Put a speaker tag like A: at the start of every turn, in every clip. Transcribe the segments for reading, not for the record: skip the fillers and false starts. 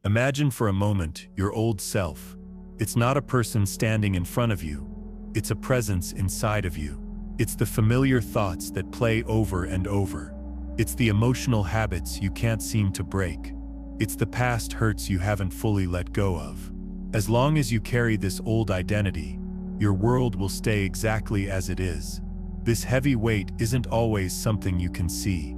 A: Imagine for a moment your old self. It's not a person standing in front of you. It's a presence inside of you. It's the familiar thoughts that play over and over. It's the emotional habits you can't seem to break. It's the past hurts you haven't fully let go of. As long as you carry this old identity, your world will stay exactly as it is. This heavy weight isn't always something you can see.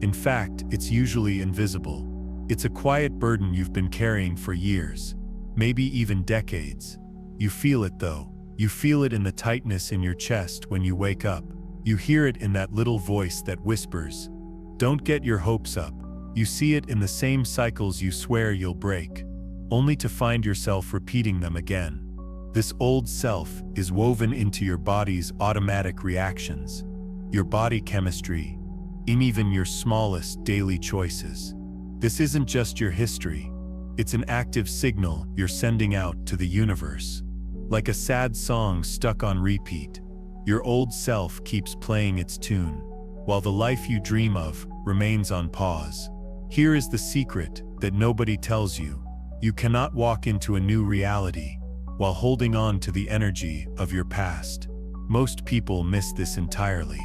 A: In fact, it's usually invisible. It's a quiet burden you've been carrying for years, maybe even decades. You feel it though. You feel it in the tightness in your chest when you wake up. You hear it in that little voice that whispers, "Don't get your hopes up." You see it in the same cycles you swear you'll break, only to find yourself repeating them again. This old self is woven into your body's automatic reactions, your body chemistry, and even your smallest daily choices. This isn't just your history. It's an active signal you're sending out to the universe. Like a sad song stuck on repeat, your old self keeps playing its tune, while the life you dream of remains on pause. Here is the secret that nobody tells you. You cannot walk into a new reality while holding on to the energy of your past. Most people miss this entirely.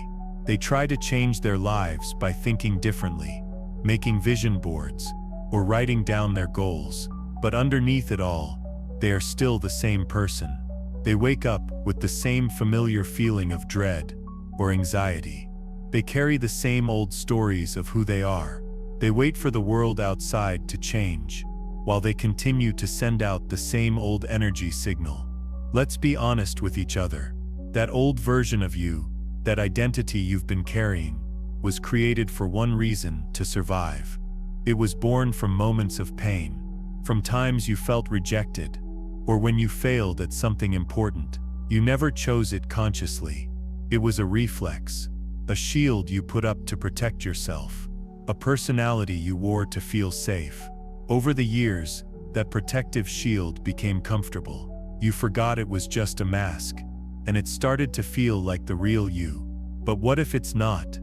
A: They try to change their lives by thinking differently, making vision boards, or writing down their goals. But underneath it all, they are still the same person. They wake up with the same familiar feeling of dread or anxiety. They carry the same old stories of who they are. They wait for the world outside to change, while they continue to send out the same old energy signal. Let's be honest with each other. That old version of you, that identity you've been carrying, was created for one reason: to survive. It was born from moments of pain, from times you felt rejected, or when you failed at something important. You never chose it consciously. It was a reflex, a shield you put up to protect yourself, a personality you wore to feel safe. Over the years, that protective shield became comfortable. You forgot it was just a mask, and it started to feel like the real you. But what if it's not?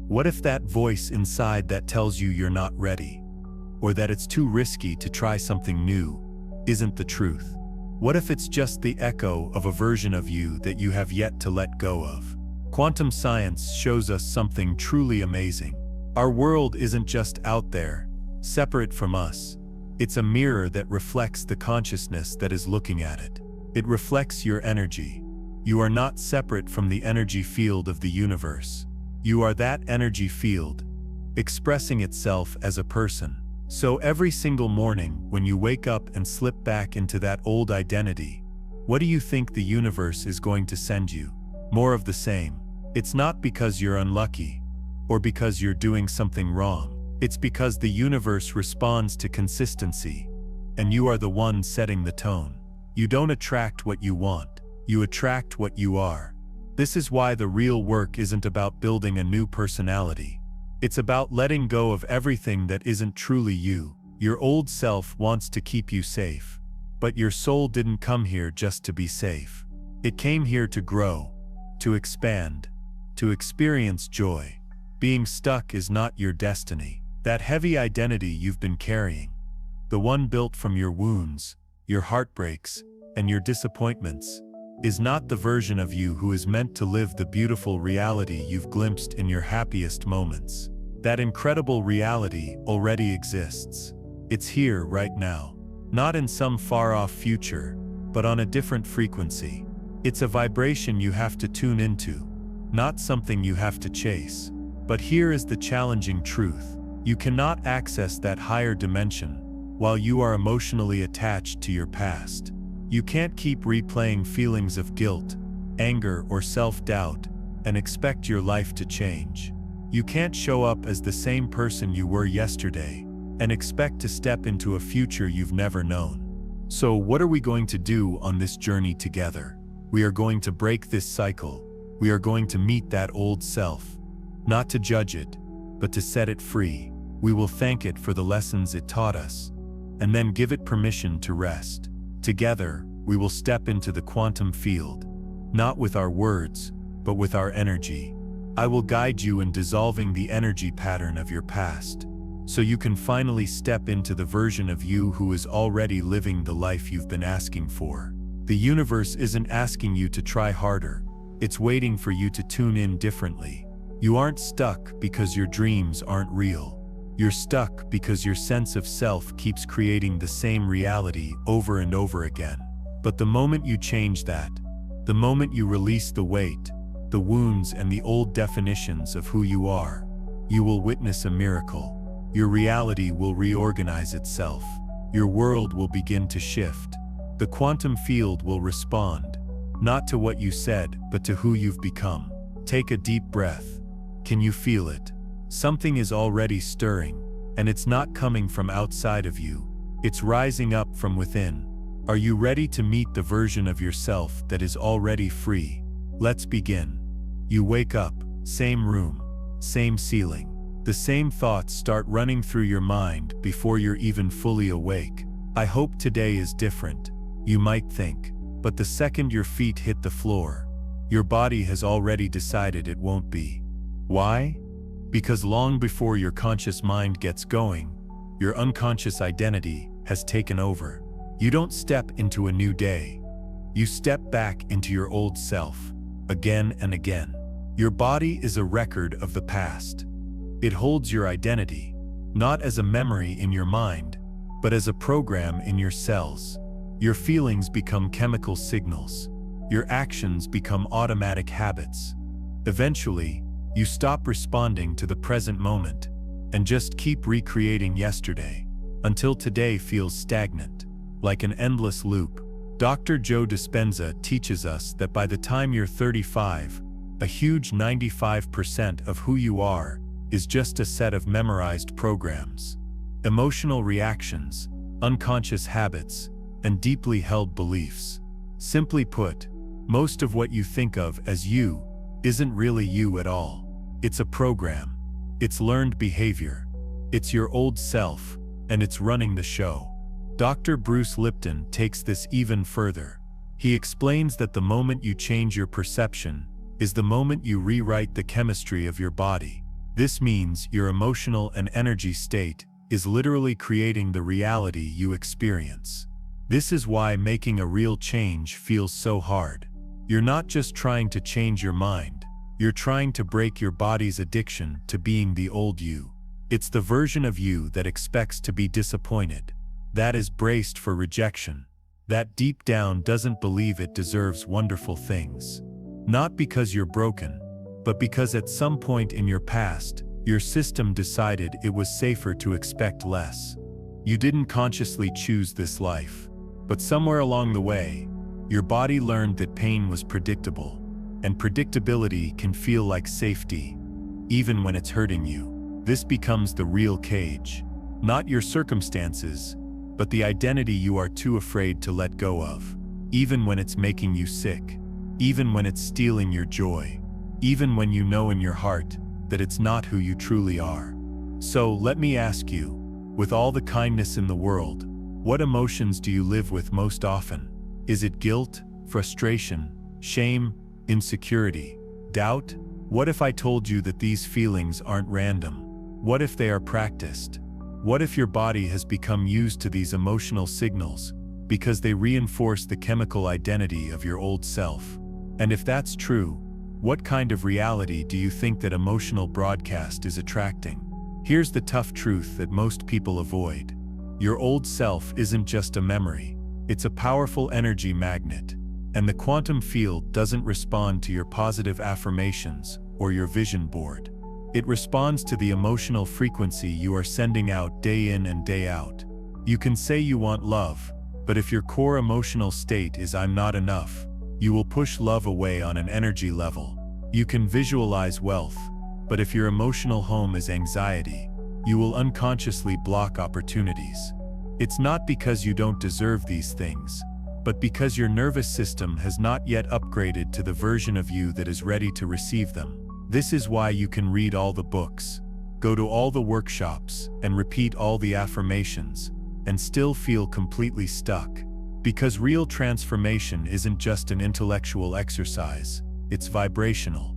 A: What if that voice inside that tells you you're not ready, or that it's too risky to try something new, isn't the truth? What if it's just the echo of a version of you that you have yet to let go of? Quantum science shows us something truly amazing. Our world isn't just out there, separate from us. It's a mirror that reflects the consciousness that is looking at it. It reflects your energy. You are not separate from the energy field of the universe. You are that energy field, expressing itself as a person. So every single morning when you wake up and slip back into that old identity, what do you think the universe is going to send you? More of the same. It's not because you're unlucky, or because you're doing something wrong. It's because the universe responds to consistency, and you are the one setting the tone. You don't attract what you want, you attract what you are. This is why the real work isn't about building a new personality. It's about letting go of everything that isn't truly you. Your old self wants to keep you safe, but your soul didn't come here just to be safe. It came here to grow, to expand, to experience joy. Being stuck is not your destiny. That heavy identity you've been carrying, the one built from your wounds, your heartbreaks, and your disappointments, is not the version of you who is meant to live the beautiful reality you've glimpsed in your happiest moments. That incredible reality already exists. It's here right now, not in some far-off future, but on a different frequency. It's a vibration you have to tune into, not something you have to chase. But here is the challenging truth. You cannot access that higher dimension while you are emotionally attached to your past. You can't keep replaying feelings of guilt, anger, or self-doubt and expect your life to change. You can't show up as the same person you were yesterday and expect to step into a future you've never known. So what are we going to do on this journey together? We are going to break this cycle. We are going to meet that old self, not to judge it, but to set it free. We will thank it for the lessons it taught us, and then give it permission to rest. Together, we will step into the quantum field, not with our words, but with our energy. I will guide you in dissolving the energy pattern of your past, so you can finally step into the version of you who is already living the life you've been asking for. The universe isn't asking you to try harder, it's waiting for you to tune in differently. You aren't stuck because your dreams aren't real. You're stuck because your sense of self keeps creating the same reality over and over again. But the moment you change that, the moment you release the weight, the wounds and the old definitions of who you are, you will witness a miracle. Your reality will reorganize itself. Your world will begin to shift. The quantum field will respond, not to what you said, but to who you've become. Take a deep breath. Can you feel it? Something is already stirring, and it's not coming from outside of you. It's rising up from within. Are you ready to meet the version of yourself that is already free? Let's begin. You wake up, same room, same ceiling. The same thoughts start running through your mind before you're even fully awake. I hope today is different, you might think. But the second your feet hit the floor, your body has already decided it won't be. Why? Because long before your conscious mind gets going, your unconscious identity has taken over. You don't step into a new day. You step back into your old self, again and again. Your body is a record of the past. It holds your identity, not as a memory in your mind, but as a program in your cells. Your feelings become chemical signals. Your actions become automatic habits. Eventually, you stop responding to the present moment and just keep recreating yesterday until today feels stagnant, like an endless loop. Dr. Joe Dispenza teaches us that by the time you're 35, a huge 95% of who you are is just a set of memorized programs, emotional reactions, unconscious habits, and deeply held beliefs. Simply put, most of what you think of as you isn't really you at all. It's a program. It's learned behavior. It's your old self, and it's running the show. Dr. Bruce Lipton takes this even further. He explains that the moment you change your perception is the moment you rewrite the chemistry of your body. This means your emotional and energy state is literally creating the reality you experience. This is why making a real change feels so hard. You're not just trying to change your mind, you're trying to break your body's addiction to being the old you. It's the version of you that expects to be disappointed, that is braced for rejection, that deep down doesn't believe it deserves wonderful things. Not because you're broken, but because at some point in your past, your system decided it was safer to expect less. You didn't consciously choose this life, but somewhere along the way, your body learned that pain was predictable, and predictability can feel like safety, even when it's hurting you. This becomes the real cage, not your circumstances, but the identity you are too afraid to let go of, even when it's making you sick, even when it's stealing your joy, even when you know in your heart that it's not who you truly are. So let me ask you, with all the kindness in the world, what emotions do you live with most often? Is it guilt, frustration, shame, insecurity, doubt? What if I told you that these feelings aren't random? What if they are practiced? What if your body has become used to these emotional signals because they reinforce the chemical identity of your old self? And if that's true, what kind of reality do you think that emotional broadcast is attracting? Here's the tough truth that most people avoid. Your old self isn't just a memory, it's a powerful energy magnet, and the quantum field doesn't respond to your positive affirmations or your vision board. It responds to the emotional frequency you are sending out day in and day out. You can say you want love, but if your core emotional state is "I'm not enough," you will push love away on an energy level. You can visualize wealth, but if your emotional home is anxiety, you will unconsciously block opportunities. It's not because you don't deserve these things, but because your nervous system has not yet upgraded to the version of you that is ready to receive them. This is why you can read all the books, go to all the workshops, and repeat all the affirmations, and still feel completely stuck. Because real transformation isn't just an intellectual exercise, it's vibrational,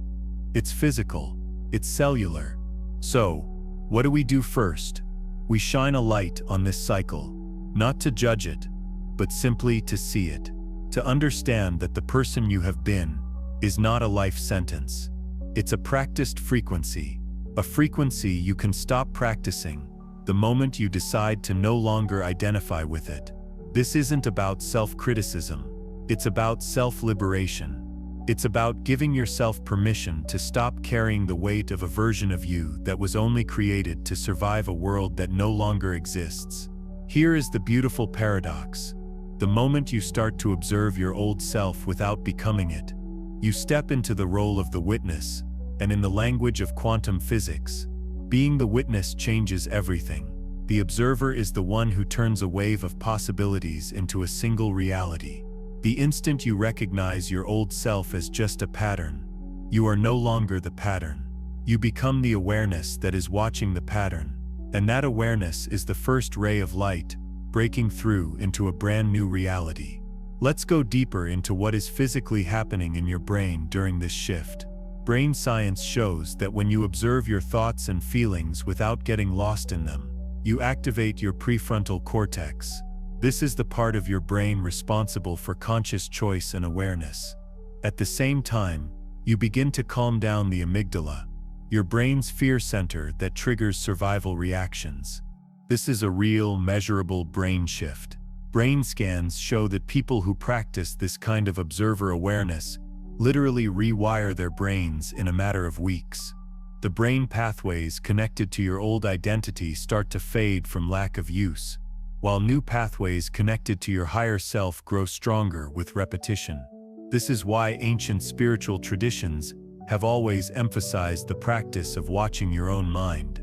A: it's physical, it's cellular. So, what do we do first? We shine a light on this cycle, not to judge it, but simply to see it, to understand that the person you have been is not a life sentence. It's a practiced frequency, a frequency you can stop practicing the moment you decide to no longer identify with it. This isn't about self-criticism, it's about self-liberation. It's about giving yourself permission to stop carrying the weight of a version of you that was only created to survive a world that no longer exists. Here is the beautiful paradox. The moment you start to observe your old self without becoming it, you step into the role of the witness, and in the language of quantum physics, being the witness changes everything. The observer is the one who turns a wave of possibilities into a single reality. The instant you recognize your old self as just a pattern, you are no longer the pattern. You become the awareness that is watching the pattern, and that awareness is the first ray of light, breaking through into a brand new reality. Let's go deeper into what is physically happening in your brain during this shift. Brain science shows that when you observe your thoughts and feelings without getting lost in them, you activate your prefrontal cortex. This is the part of your brain responsible for conscious choice and awareness. At the same time, you begin to calm down the amygdala, your brain's fear center that triggers survival reactions. This is a real, measurable brain shift. Brain scans show that people who practice this kind of observer awareness literally rewire their brains in a matter of weeks. The brain pathways connected to your old identity start to fade from lack of use, while new pathways connected to your higher self grow stronger with repetition. This is why ancient spiritual traditions have always emphasized the practice of watching your own mind.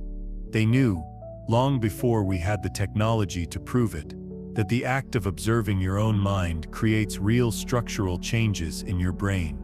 A: They knew, long before we had the technology to prove it, that the act of observing your own mind creates real structural changes in your brain.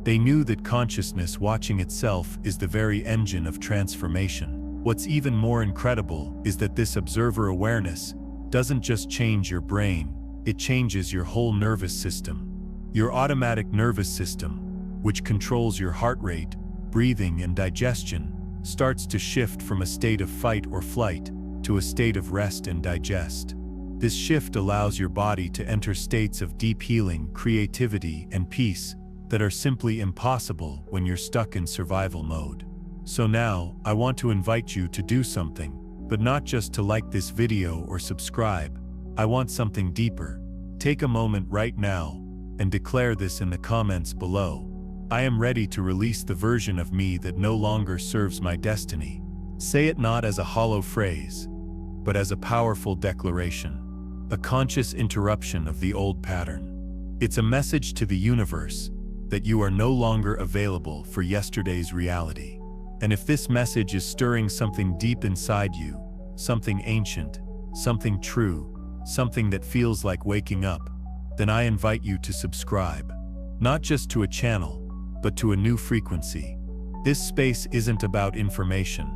A: They knew that consciousness watching itself is the very engine of transformation. What's even more incredible is that this observer awareness doesn't just change your brain, it changes your whole nervous system. Your automatic nervous system, which controls your heart rate, breathing, and digestion, starts to shift from a state of fight or flight to a state of rest and digest. This shift allows your body to enter states of deep healing, creativity, and peace that are simply impossible when you're stuck in survival mode. So now, I want to invite you to do something, but not just to like this video or subscribe. I want something deeper. Take a moment right now and declare this in the comments below. I am ready to release the version of me that no longer serves my destiny. Say it not as a hollow phrase, but as a powerful declaration, a conscious interruption of the old pattern. It's a message to the universe that you are no longer available for yesterday's reality. And if this message is stirring something deep inside you, something ancient, something true, something that feels like waking up, then I invite you to subscribe. Not just to a channel, but to a new frequency. This space isn't about information,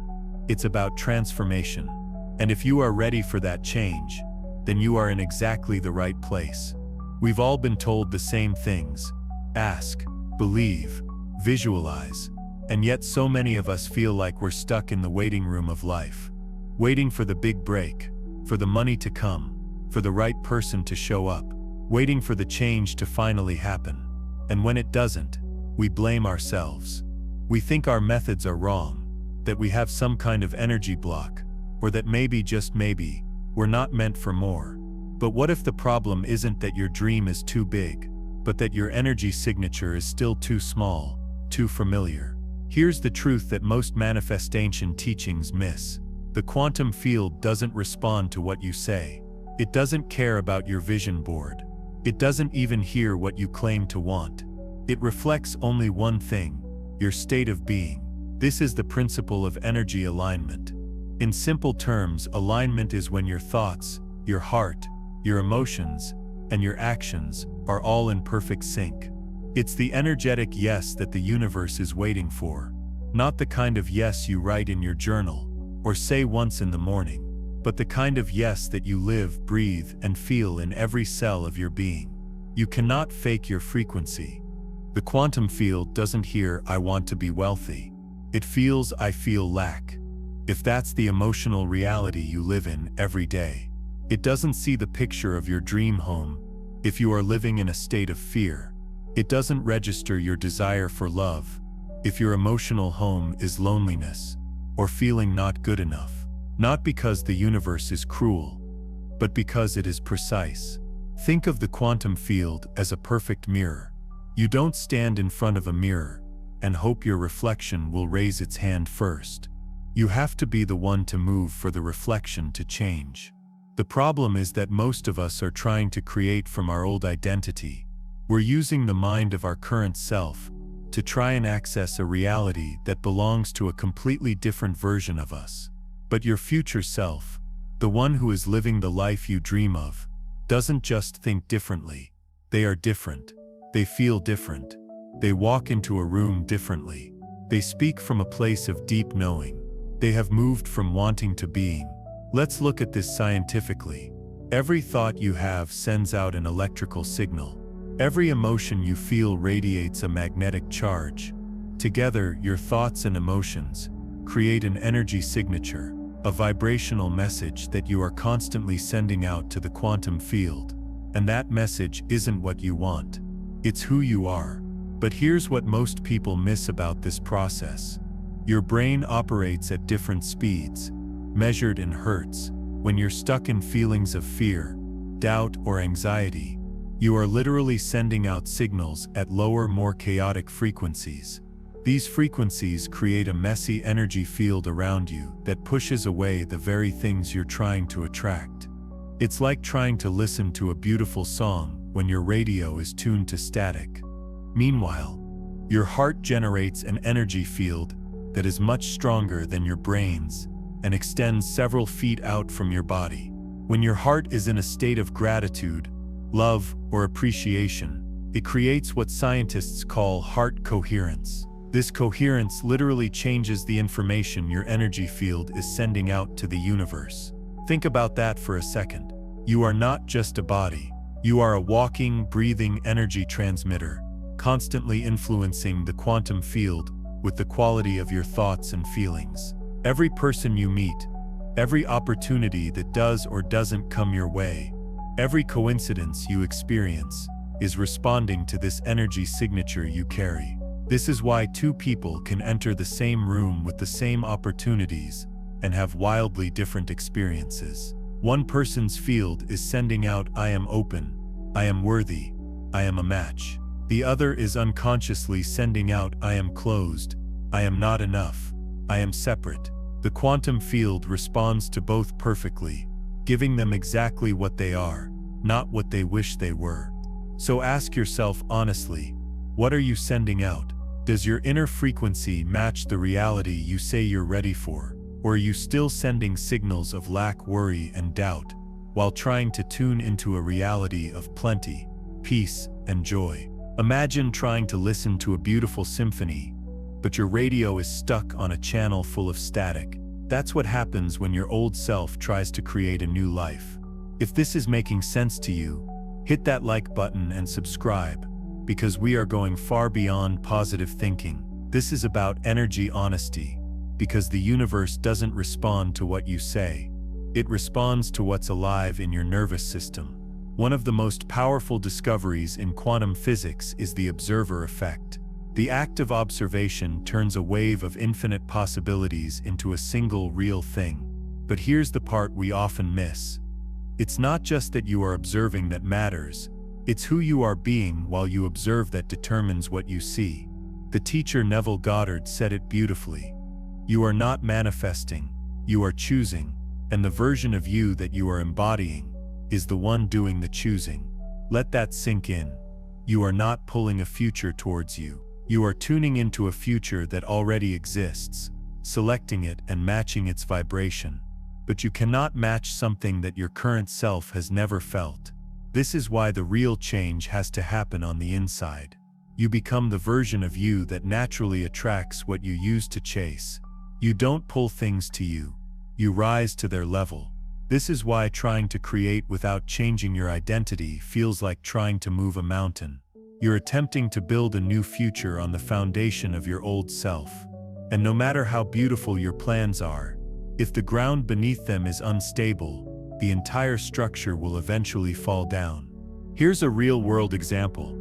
A: it's about transformation. And if you are ready for that change, then you are in exactly the right place. We've all been told the same things: ask, believe, visualize. And yet so many of us feel like we're stuck in the waiting room of life, waiting for the big break, for the money to come, for the right person to show up, waiting for the change to finally happen. And when it doesn't, we blame ourselves. We think our methods are wrong, that we have some kind of energy block, or that maybe, just maybe, we're not meant for more. But what if the problem isn't that your dream is too big, but that your energy signature is still too small, too familiar? Here's the truth that most manifestation teachings miss. The quantum field doesn't respond to what you say. It doesn't care about your vision board. It doesn't even hear what you claim to want. It reflects only one thing: your state of being. This is the principle of energy alignment. In simple terms, alignment is when your thoughts, your heart, your emotions, and your actions are all in perfect sync. It's the energetic yes that the universe is waiting for. Not the kind of yes you write in your journal or say once in the morning, but the kind of yes that you live, breathe, and feel in every cell of your being. You cannot fake your frequency. The quantum field doesn't hear "I want to be wealthy." It feels "I feel lack." if that's the emotional reality you live in every day. It doesn't see the picture of your dream home if you are living in a state of fear. It doesn't register your desire for love if your emotional home is loneliness or feeling not good enough. Not because the universe is cruel, but because it is precise. Think of the quantum field as a perfect mirror. You don't stand in front of a mirror and hope your reflection will raise its hand first. You have to be the one to move for the reflection to change. The problem is that most of us are trying to create from our old identity. We're using the mind of our current self to try and access a reality that belongs to a completely different version of us. But your future self, the one who is living the life you dream of, doesn't just think differently. They are different. They feel different. They walk into a room differently. They speak from a place of deep knowing. They have moved from wanting to being. Let's look at this scientifically. Every thought you have sends out an electrical signal. Every emotion you feel radiates a magnetic charge. Together, your thoughts and emotions create an energy signature, a vibrational message that you are constantly sending out to the quantum field. And that message isn't what you want. It's who you are. But here's what most people miss about this process. Your brain operates at different speeds, measured in hertz. When you're stuck in feelings of fear, doubt, or anxiety, you are literally sending out signals at lower, more chaotic frequencies. These frequencies create a messy energy field around you that pushes away the very things you're trying to attract. It's like trying to listen to a beautiful song when your radio is tuned to static. Meanwhile, your heart generates an energy field that is much stronger than your brain's and extends several feet out from your body. When your heart is in a state of gratitude, love, or appreciation, it creates what scientists call heart coherence. This coherence literally changes the information your energy field is sending out to the universe. Think about that for a second. You are not just a body. You are a walking, breathing energy transmitter, constantly influencing the quantum field with the quality of your thoughts and feelings. Every person you meet, every opportunity that does or doesn't come your way, every coincidence you experience is responding to this energy signature you carry. This is why two people can enter the same room with the same opportunities and have wildly different experiences. One person's field is sending out, "I am open, I am worthy, I am a match." The other is unconsciously sending out, "I am closed, I am not enough, I am separate." The quantum field responds to both perfectly, giving them exactly what they are, not what they wish they were. So ask yourself honestly, what are you sending out? Does your inner frequency match the reality you say you're ready for? Or are you still sending signals of lack, worry, and doubt, while trying to tune into a reality of plenty, peace, and joy? Imagine trying to listen to a beautiful symphony, but your radio is stuck on a channel full of static. That's what happens when your old self tries to create a new life. If this is making sense to you, hit that like button and subscribe, because we are going far beyond positive thinking. This is about energy honesty, because the universe doesn't respond to what you say. It responds to what's alive in your nervous system. One of the most powerful discoveries in quantum physics is the observer effect. The act of observation turns a wave of infinite possibilities into a single real thing. But here's the part we often miss. It's not just that you are observing that matters, it's who you are being while you observe that determines what you see. The teacher Neville Goddard said it beautifully. You are not manifesting, you are choosing, and the version of you that you are embodying is the one doing the choosing. Let that sink in. You are not pulling a future towards you. You are tuning into a future that already exists, selecting it and matching its vibration. But you cannot match something that your current self has never felt. This is why the real change has to happen on the inside. You become the version of you that naturally attracts what you used to chase. You don't pull things to you. You rise to their level. This is why trying to create without changing your identity feels like trying to move a mountain. You're attempting to build a new future on the foundation of your old self. And no matter how beautiful your plans are, If the ground beneath them is unstable, the entire structure will eventually fall down. Here's a real-world example.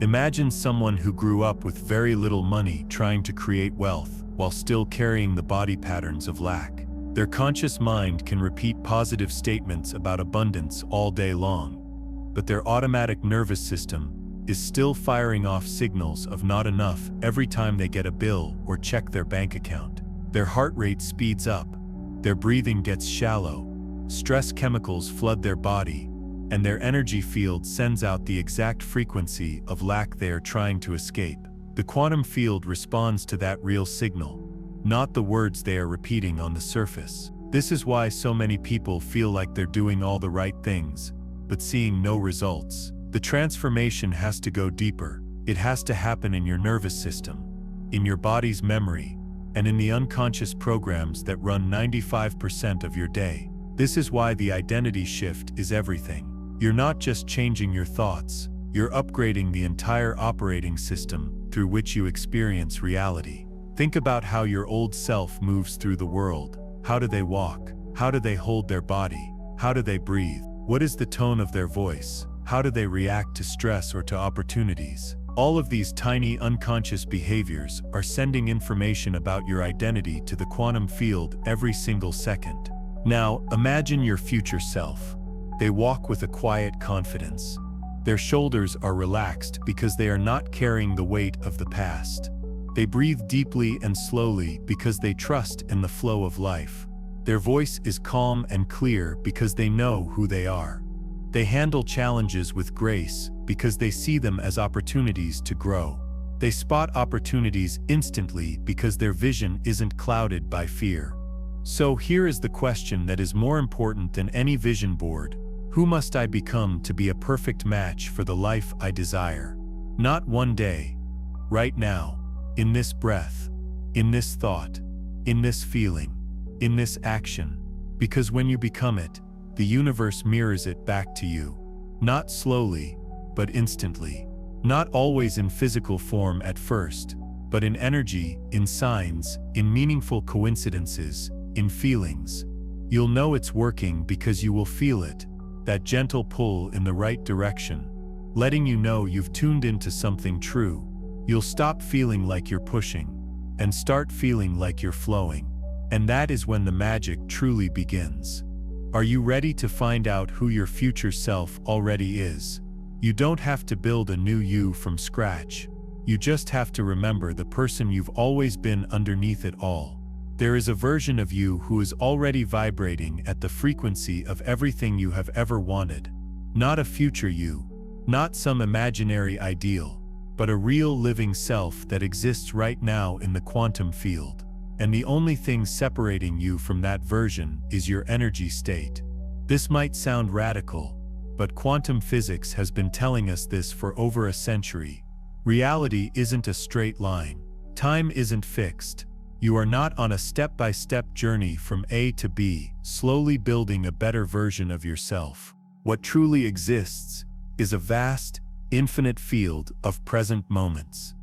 A: Imagine someone who grew up with very little money trying to create wealth while still carrying the body patterns of lack. Their conscious mind can repeat positive statements about abundance all day long, but their automatic nervous system is still firing off signals of not enough every time they get a bill or check their bank account. Their heart rate speeds up, their breathing gets shallow, stress chemicals flood their body, and their energy field sends out the exact frequency of lack they are trying to escape. The quantum field responds to that real signal, not the words they are repeating on the surface. This is why so many people feel like they're doing all the right things, but seeing no results. The transformation has to go deeper. It has to happen in your nervous system, in your body's memory, and in the unconscious programs that run 95% of your day. This is why the identity shift is everything. You're not just changing your thoughts, you're upgrading the entire operating system through which you experience reality. Think about how your old self moves through the world. How do they walk? How do they hold their body? How do they breathe? What is the tone of their voice? How do they react to stress or to opportunities? All of these tiny unconscious behaviors are sending information about your identity to the quantum field every single second. Now, imagine your future self. They walk with a quiet confidence. Their shoulders are relaxed because they are not carrying the weight of the past. They breathe deeply and slowly because they trust in the flow of life. Their voice is calm and clear because they know who they are. They handle challenges with grace because they see them as opportunities to grow. They spot opportunities instantly because their vision isn't clouded by fear. So here is the question that is more important than any vision board. Who must I become to be a perfect match for the life I desire? Not one day. Right now. In this breath. In this thought. In this feeling. In this action. Because when you become it, the universe mirrors it back to you. Not slowly, but instantly. Not always in physical form at first, but in energy, in signs, in meaningful coincidences, in feelings. You'll know it's working because you will feel it, that gentle pull in the right direction, letting you know you've tuned into something true. You'll stop feeling like you're pushing, and start feeling like you're flowing. And that is when the magic truly begins. Are you ready to find out who your future self already is? You don't have to build a new you from scratch. You just have to remember the person you've always been underneath it all. There is a version of you who is already vibrating at the frequency of everything you have ever wanted. Not a future you, not some imaginary ideal, but a real living self that exists right now in the quantum field. And the only thing separating you from that version is your energy state. This might sound radical, but quantum physics has been telling us this for over a century. Reality isn't a straight line. Time isn't fixed. You are not on a step-by-step journey from A to B, slowly building a better version of yourself. What truly exists is a vast, infinite field of present moments.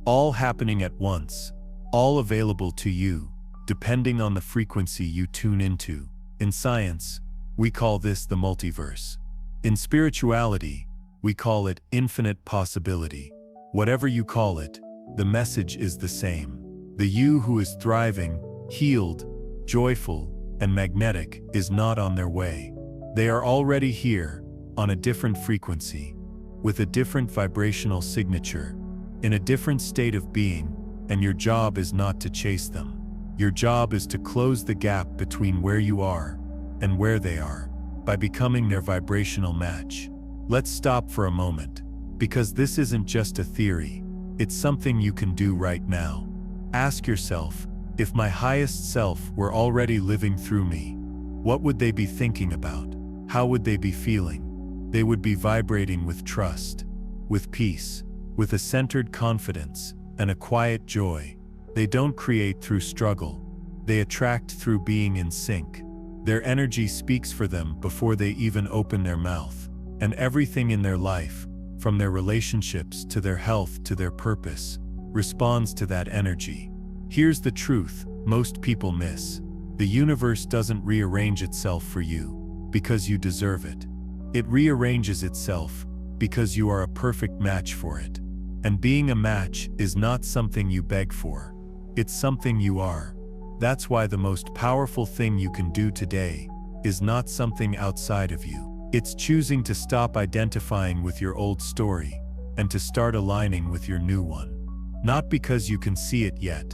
A: All happening at once, all available to you, depending on the frequency you tune into. In science, we call this the multiverse. In spirituality, we call it infinite possibility. Whatever you call it, the message is the same. The you who is thriving, healed, joyful, and magnetic is not on their way. They are already here, on a different frequency, with a different vibrational signature, in a different state of being, and your job is not to chase them. Your job is to close the gap between where you are and where they are, by becoming their vibrational match. Let's stop for a moment, because this isn't just a theory, it's something you can do right now. Ask yourself, if my highest self were already living through me, what would they be thinking about? How would they be feeling? They would be vibrating with trust, with peace, with a centered confidence, and a quiet joy. They don't create through struggle. They attract through being in sync. Their energy speaks for them before they even open their mouth. And everything in their life, from their relationships to their health to their purpose, responds to that energy. Here's the truth most people miss. The universe doesn't rearrange itself for you because you deserve it. It rearranges itself because you are a perfect match for it. And being a match is not something you beg for. It's something you are. That's why the most powerful thing you can do today is not something outside of you. It's choosing to stop identifying with your old story and to start aligning with your new one. Not because you can see it yet,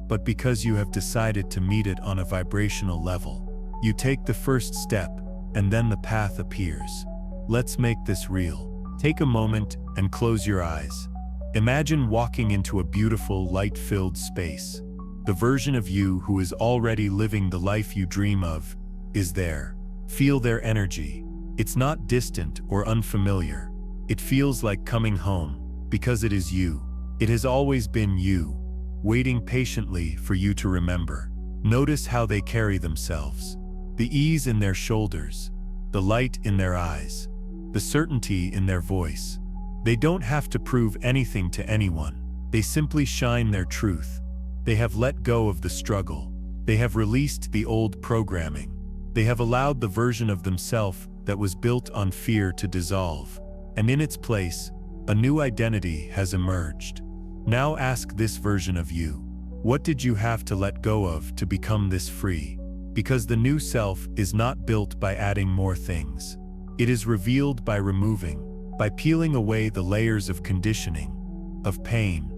A: but because you have decided to meet it on a vibrational level. You take the first step, and then the path appears. Let's make this real. Take a moment and close your eyes. Imagine walking into a beautiful, light-filled space. The version of you who is already living the life you dream of is there. Feel their energy. It's not distant or unfamiliar. It feels like coming home, because it is you. It has always been you, waiting patiently for you to remember. Notice how they carry themselves. The ease in their shoulders, the light in their eyes, the certainty in their voice. They don't have to prove anything to anyone. They simply shine their truth. They have let go of the struggle. They have released the old programming. They have allowed the version of themselves that was built on fear to dissolve. And in its place, a new identity has emerged. Now ask this version of you, what did you have to let go of to become this free? Because the new self is not built by adding more things. It is revealed by removing, by peeling away the layers of conditioning, of pain,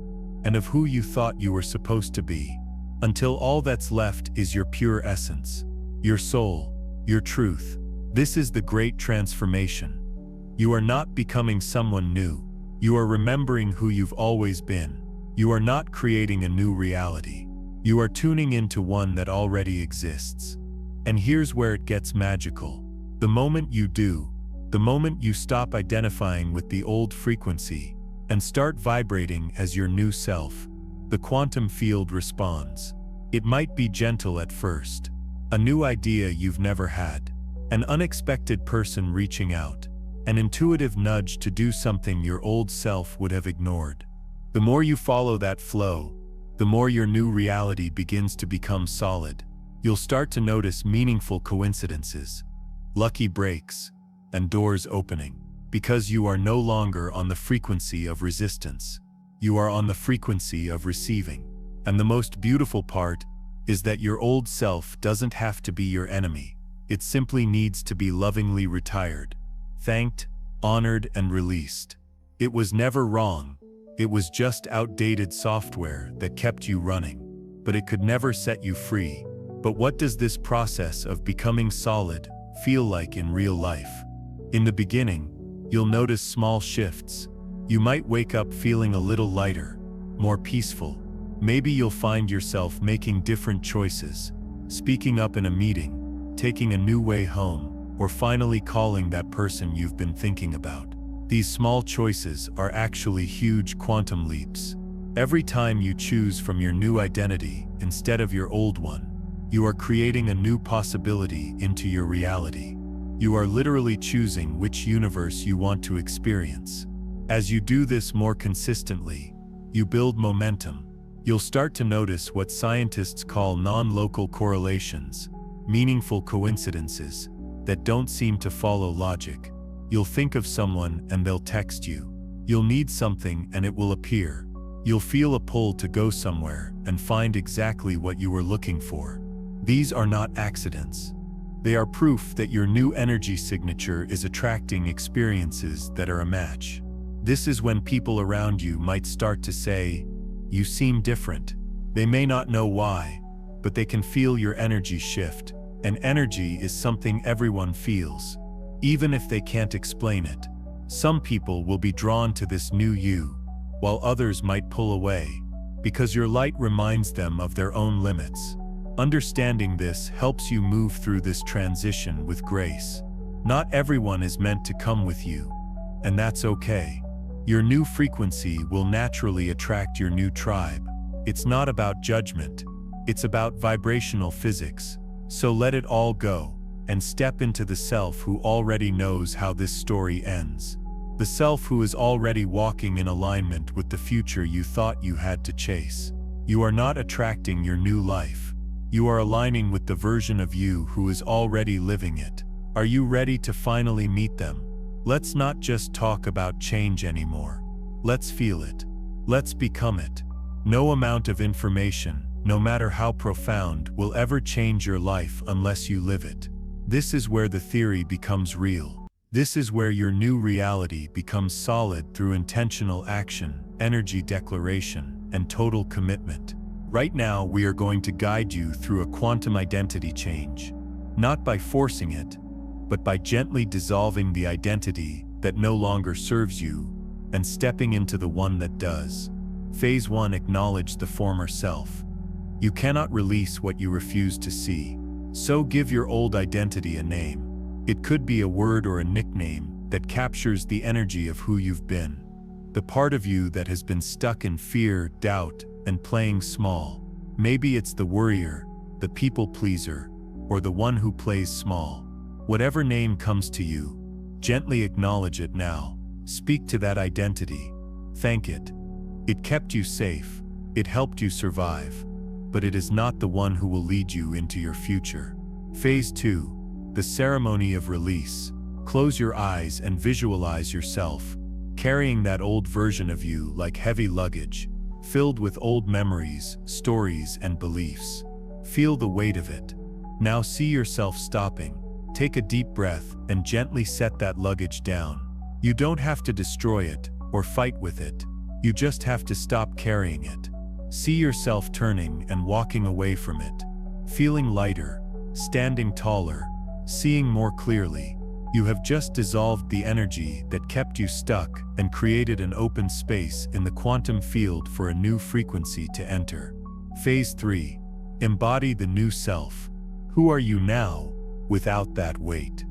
A: and of who you thought you were supposed to be, until all that's left is your pure essence, your soul, your truth. This is the great transformation. You are not becoming someone new. You are remembering who you've always been. You are not creating a new reality. You are tuning into one that already exists. And here's where it gets magical. The moment you do, the moment you stop identifying with the old frequency and start vibrating as your new self, the quantum field responds. It might be gentle at first, a new idea you've never had, an unexpected person reaching out, an intuitive nudge to do something your old self would have ignored. The more you follow that flow, the more your new reality begins to become solid. You'll start to notice meaningful coincidences, lucky breaks, and doors opening, because you are no longer on the frequency of resistance. You are on the frequency of receiving. And the most beautiful part is that your old self doesn't have to be your enemy. It simply needs to be lovingly retired, thanked, honored, and released. It was never wrong. It was just outdated software that kept you running, but it could never set you free. But what does this process of becoming solid feel like in real life? In the beginning, you'll notice small shifts. You might wake up feeling a little lighter, more peaceful. Maybe you'll find yourself making different choices, speaking up in a meeting, taking a new way home, or finally calling that person you've been thinking about. These small choices are actually huge quantum leaps. Every time you choose from your new identity instead of your old one, you are creating a new possibility into your reality. You are literally choosing which universe you want to experience. As you do this more consistently, you build momentum. You'll start to notice what scientists call non-local correlations, meaningful coincidences that don't seem to follow logic. You'll think of someone and they'll text you. You'll need something and it will appear. You'll feel a pull to go somewhere and find exactly what you were looking for. These are not accidents. They are proof that your new energy signature is attracting experiences that are a match. This is when people around you might start to say, "You seem different." They may not know why, but they can feel your energy shift. And energy is something everyone feels, even if they can't explain it. Some people will be drawn to this new you, while others might pull away, because your light reminds them of their own limits. Understanding this helps you move through this transition with grace. Not everyone is meant to come with you, and that's okay. Your new frequency will naturally attract your new tribe. It's not about judgment, it's about vibrational physics. So let it all go, and step into the self who already knows how this story ends. The self who is already walking in alignment with the future you thought you had to chase. You are not attracting your new life. You are aligning with the version of you who is already living it. Are you ready to finally meet them? Let's not just talk about change anymore. Let's feel it. Let's become it. No amount of information, no matter how profound, will ever change your life unless you live it. This is where the theory becomes real. This is where your new reality becomes solid through intentional action, energy declaration, and total commitment. Right now, we are going to guide you through a quantum identity change. Not by forcing it, but by gently dissolving the identity that no longer serves you and stepping into the one that does. Phase 1: acknowledge the former self. You cannot release what you refuse to see. So give your old identity a name. It could be a word or a nickname that captures the energy of who you've been. The part of you that has been stuck in fear, doubt, and playing small. Maybe it's the worrier, the people pleaser, or the one who plays small. Whatever name comes to you, gently acknowledge it now. Speak to that identity. Thank it. It kept you safe. It helped you survive. But it is not the one who will lead you into your future. Phase 2: the ceremony of release. Close your eyes and visualize yourself carrying that old version of you like heavy luggage, filled with old memories, stories, and beliefs. Feel the weight of it. Now see yourself stopping. Take a deep breath and gently set that luggage down. You don't have to destroy it or fight with it. You just have to stop carrying it. See yourself turning and walking away from it, feeling lighter, standing taller, seeing more clearly. You have just dissolved the energy that kept you stuck and created an open space in the quantum field for a new frequency to enter. Phase 3: embody the new self. Who are you now, without that weight?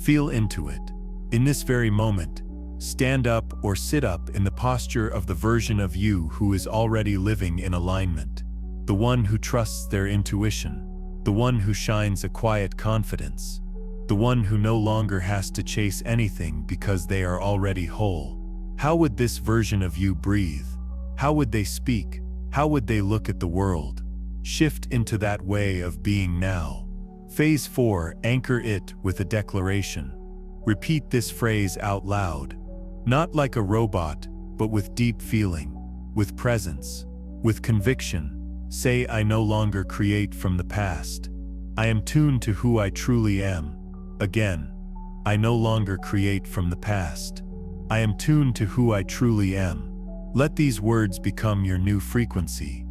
A: Feel into it. In this very moment, stand up or sit up in the posture of the version of you who is already living in alignment. The one who trusts their intuition. The one who shines a quiet confidence. The one who no longer has to chase anything because they are already whole. How would this version of you breathe? How would they speak? How would they look at the world? Shift into that way of being now. Phase 4: anchor it with a declaration. Repeat this phrase out loud. Not like a robot, but with deep feeling, with presence, with conviction. Say, I no longer create from the past. I am tuned to who I truly am. Again, I no longer create from the past. I am tuned to who I truly am. Let these words become your new frequency.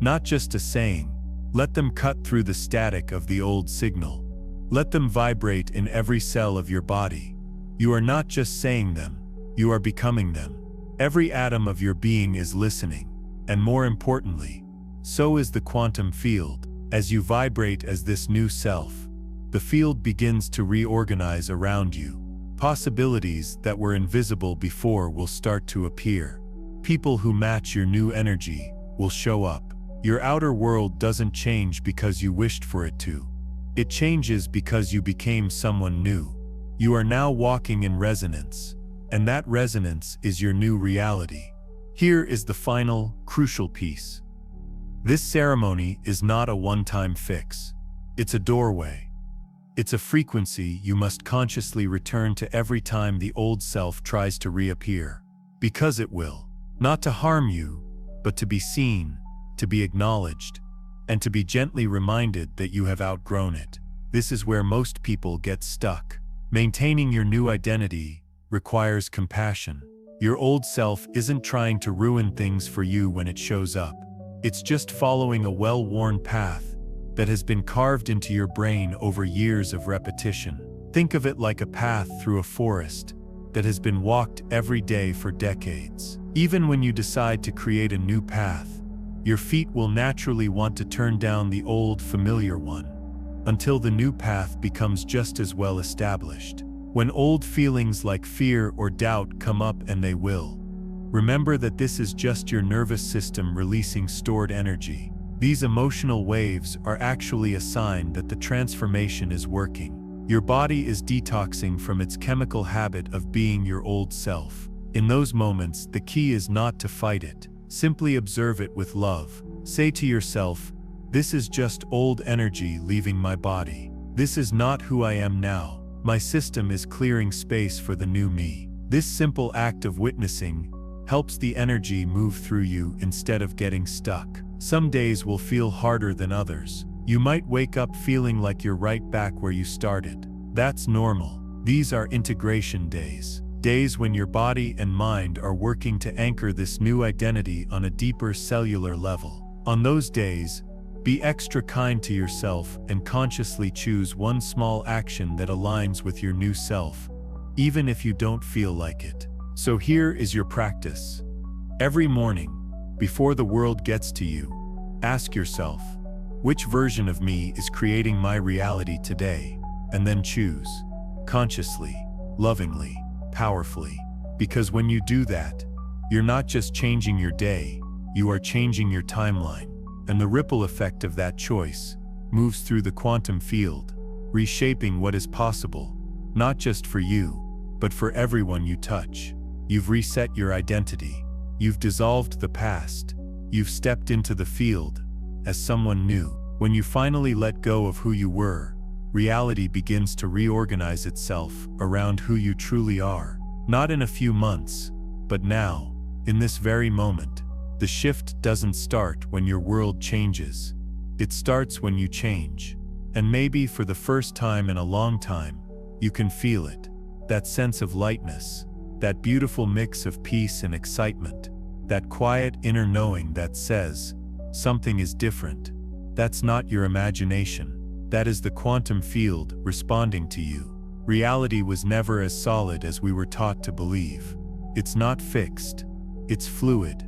A: Not just a saying, let them cut through the static of the old signal. Let them vibrate in every cell of your body. You are not just saying them, you are becoming them. Every atom of your being is listening, and more importantly, so is the quantum field. As you vibrate as this new self, the field begins to reorganize around you. Possibilities that were invisible before will start to appear. People who match your new energy will show up. Your outer world doesn't change because you wished for it to. It changes because you became someone new. You are now walking in resonance, and that resonance is your new reality. Here is the final, crucial piece. This ceremony is not a one-time fix. It's a doorway. It's a frequency you must consciously return to every time the old self tries to reappear. Because it will. Not to harm you, but to be seen, to be acknowledged, and to be gently reminded that you have outgrown it. This is where most people get stuck. Maintaining your new identity requires compassion. Your old self isn't trying to ruin things for you when it shows up. It's just following a well-worn path that has been carved into your brain over years of repetition. Think of it like a path through a forest that has been walked every day for decades. Even when you decide to create a new path, your feet will naturally want to turn down the old, familiar one, until the new path becomes just as well established. When old feelings like fear or doubt come up, and they will, remember that this is just your nervous system releasing stored energy. These emotional waves are actually a sign that the transformation is working. Your body is detoxing from its chemical habit of being your old self. In those moments, the key is not to fight it. Simply observe it with love. Say to yourself, This is just old energy leaving my body. This is not who I am now. My system is clearing space for the new me. This simple act of witnessing helps the energy move through you instead of getting stuck. Some days will feel harder than others. You might wake up feeling like you're right back where you started. That's normal. These are integration days. Days when your body and mind are working to anchor this new identity on a deeper cellular level. On those days, be extra kind to yourself and consciously choose one small action that aligns with your new self, even if you don't feel like it. So here is your practice. Every morning, before the world gets to you, ask yourself, which version of me is creating my reality today? And then choose, consciously, lovingly, powerfully. Because when you do that, you're not just changing your day, you are changing your timeline. And the ripple effect of that choice moves through the quantum field, reshaping what is possible, not just for you, but for everyone you touch. You've reset your identity. You've dissolved the past. You've stepped into the field as someone new. When you finally let go of who you were, reality begins to reorganize itself around who you truly are. Not in a few months, but now, in this very moment. The shift doesn't start when your world changes. It starts when you change. And maybe for the first time in a long time, you can feel it. That sense of lightness, that beautiful mix of peace and excitement, that quiet inner knowing that says, something is different. That's not your imagination. That is the quantum field responding to you. Reality was never as solid as we were taught to believe. It's not fixed. It's fluid,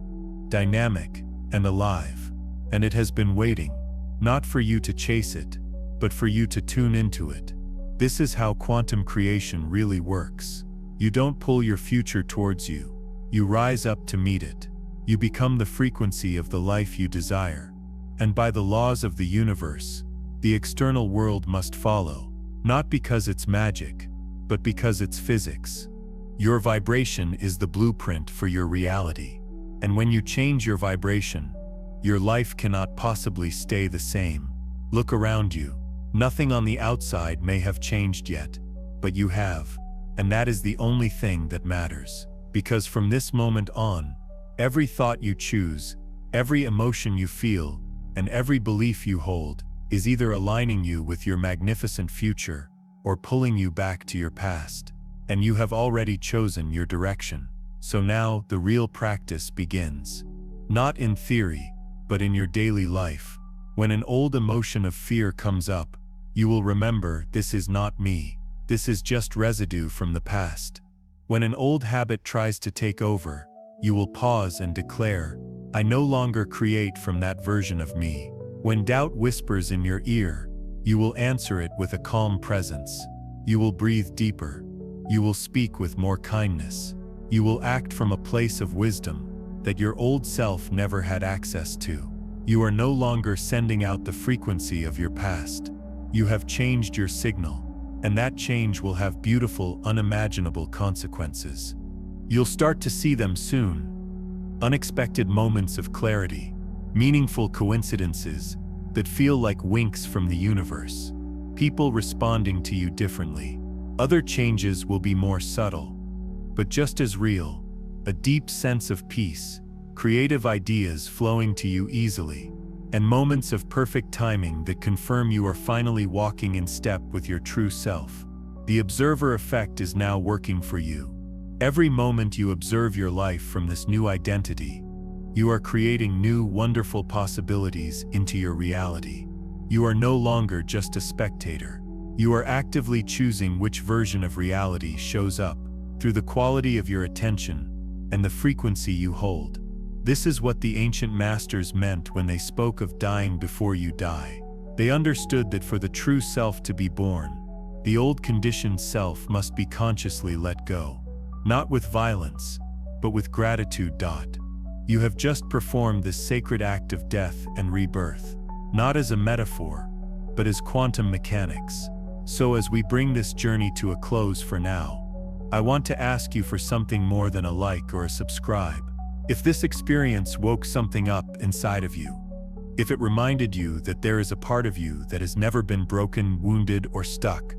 A: dynamic, and alive. And it has been waiting, not for you to chase it, but for you to tune into it. This is how quantum creation really works. You don't pull your future towards you. You rise up to meet it. You become the frequency of the life you desire. And by the laws of the universe, the external world must follow, not because it's magic, but because it's physics. Your vibration is the blueprint for your reality. And when you change your vibration, your life cannot possibly stay the same. Look around you. Nothing on the outside may have changed yet, but you have. And that is the only thing that matters. Because from this moment on, every thought you choose, every emotion you feel, and every belief you hold is either aligning you with your magnificent future or pulling you back to your past. And you have already chosen your direction. So now the real practice begins. Not in theory, but in your daily life. When an old emotion of fear comes up, you will remember, this is not me. This is just residue from the past. When an old habit tries to take over, you will pause and declare, I no longer create from that version of me. When doubt whispers in your ear, you will answer it with a calm presence. You will breathe deeper. You will speak with more kindness. You will act from a place of wisdom that your old self never had access to. You are no longer sending out the frequency of your past. You have changed your signal, and that change will have beautiful, unimaginable consequences. You'll start to see them soon. Unexpected moments of clarity, meaningful coincidences that feel like winks from the universe. People responding to you differently. Other changes will be more subtle, but just as real. A deep sense of peace, creative ideas flowing to you easily, and moments of perfect timing that confirm you are finally walking in step with your true self. The observer effect is now working for you. Every moment you observe your life from this new identity, you are creating new, wonderful possibilities into your reality. You are no longer just a spectator. You are actively choosing which version of reality shows up through the quality of your attention and the frequency you hold. This is what the ancient masters meant when they spoke of dying before you die. They understood that for the true self to be born, the old conditioned self must be consciously let go. Not with violence, but with gratitude. You have just performed this sacred act of death and rebirth, not as a metaphor, but as quantum mechanics. So as we bring this journey to a close for now, I want to ask you for something more than a like or a subscribe. If this experience woke something up inside of you, if it reminded you that there is a part of you that has never been broken, wounded, or stuck,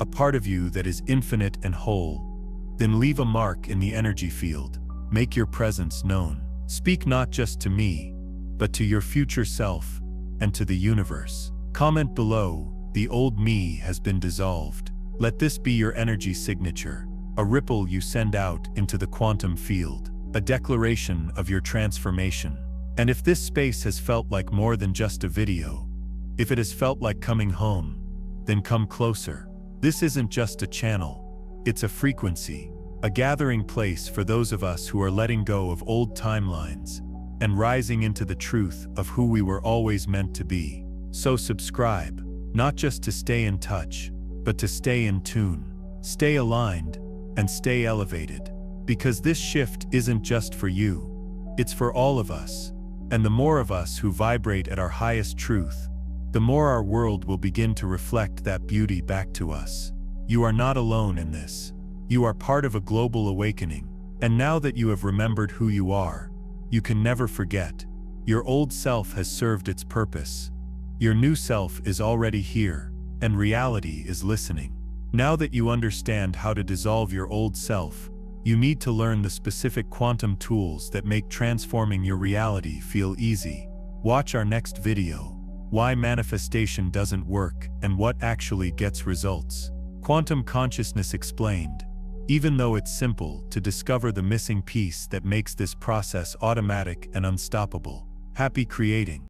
A: a part of you that is infinite and whole, then leave a mark in the energy field. Make your presence known. Speak not just to me, but to your future self and to the universe. Comment below, "The old me has been dissolved." Let this be your energy signature, a ripple you send out into the quantum field, a declaration of your transformation. And if this space has felt like more than just a video, if it has felt like coming home, then come closer. This isn't just a channel, it's a frequency, a gathering place for those of us who are letting go of old timelines and rising into the truth of who we were always meant to be. So subscribe, not just to stay in touch, but to stay in tune, stay aligned, and stay elevated. Because this shift isn't just for you, it's for all of us. And the more of us who vibrate at our highest truth, the more our world will begin to reflect that beauty back to us. You are not alone in this. You are part of a global awakening. And now that you have remembered who you are, you can never forget. Your old self has served its purpose. Your new self is already here, and reality is listening. Now that you understand how to dissolve your old self, you need to learn the specific quantum tools that make transforming your reality feel easy. Watch our next video, Why Manifestation Doesn't Work and What Actually Gets Results. Quantum Consciousness Explained. Even though it's simple to discover the missing piece that makes this process automatic and unstoppable. Happy creating.